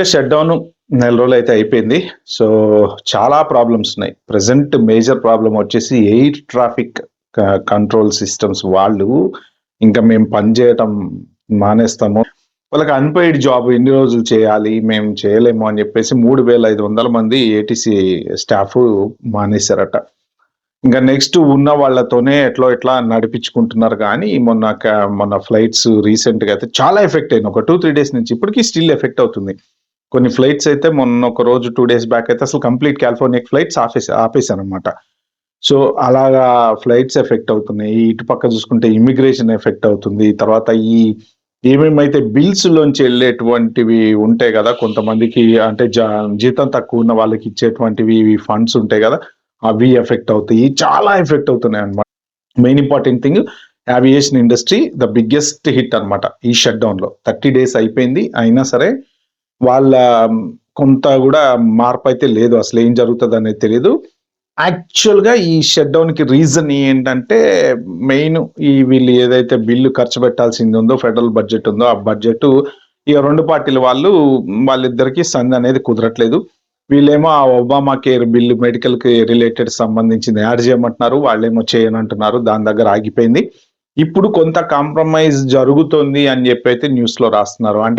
Shut down నెల రోజులైతే అయిపోయింది. సో, చాలా ప్రాబ్లమ్స్ ఉన్నాయి. ప్రెజెంట్ మేజర్ ప్రాబ్లమ్ వచ్చేసి ఎయిర్ ట్రాఫిక్ కంట్రోల్ సిస్టమ్స్ వాళ్ళు ఇంకా మేము పని చేయటం మానేస్తాము. వాళ్ళకి అన్‌పెయిడ్ జాబ్ ఎన్ని రోజులు చేయాలి? మేము చేయలేము అని చెప్పేసి 3,500 మంది ఏటీసీ స్టాఫ్ మానేశారట. ఇంకా నెక్స్ట్ ఉన్న వాళ్ళతోనే ఎట్లో ఎట్లా నడిపించుకుంటున్నారు గానీ, మొన్న ఫ్లైట్స్ రీసెంట్‌గా అయితే చాలా ఎఫెక్ట్ అయింది. ఒక 2, 3 డేస్ నుంచి ఇప్పటికి స్టిల్ ఎఫెక్ట్ అవుతుంది. కొన్ని ఫ్లైట్స్ అయితే మొన్న ఒక రోజు 2 డేస్ బ్యాక్ అయితే అసలు కంప్లీట్ కాలిఫోర్నియాకి ఫ్లైట్స్ ఆపేసారనమాట. సో, అలాగా ఫ్లైట్స్ ఎఫెక్ట్ అవుతున్నాయి. ఇటు పక్క చూసుకుంటే ఇమ్మిగ్రేషన్ ఎఫెక్ట్ అవుతుంది. తర్వాత ఏమేమైతే బిల్స్‌లోంచి ఎళ్ళేటువంటివి ఉంటాయి గదా! కొంతమందికి అంటే జీతం తక్కువ ఉన్న వాళ్ళకి ఇచ్చేటువంటివి ఫండ్స్ ఉంటాయి గదా! అవి ఎఫెక్ట్ అవుతాయి. చాలా ఎఫెక్ట్ అవుతున్నాయన్నమాట. Main important thing aviation industry the biggest hit అన్నమాట ఈ షట్ డౌన్‌లో. 30 డేస్ అయిపోయింది. అయినా సరే వాళ్ళ కొంత గూడా మార్పయితే లేదు. అసలేం జరుగుతదనేది తెలీదు. యాక్చువల్‌గా ఈ షట్ డౌన్‌కి రీజన్ ఏంటంటే, మెయిన్ వీళ్ళు ఏదైతే బిల్లు ఖర్చు పెట్టాల్సింది ఉందో, ఫెడరల్ బడ్జెట్ ఉందో, ఆ బడ్జెటు ఇక 2 పార్టీల వాళ్ళిద్దరికీ సందనేది కుదరట్లేదు. వీళ్ళేమో ఆ ఒబామా కేర్ బిల్లు మెడికల్‌కి రిలేటెడ్ సంబంధించింది యాడ్ చేయమంటున్నారు. వాళ్ళేమో చేయనంటున్నారు. దాని దగ్గర ఆగిపోయింది. ఇప్పుడు కొంత కాంప్రమైజ్ జరుగుతోంది అని జెప్పైతే న్యూస్‌లో రాస్తున్నారు. అంటే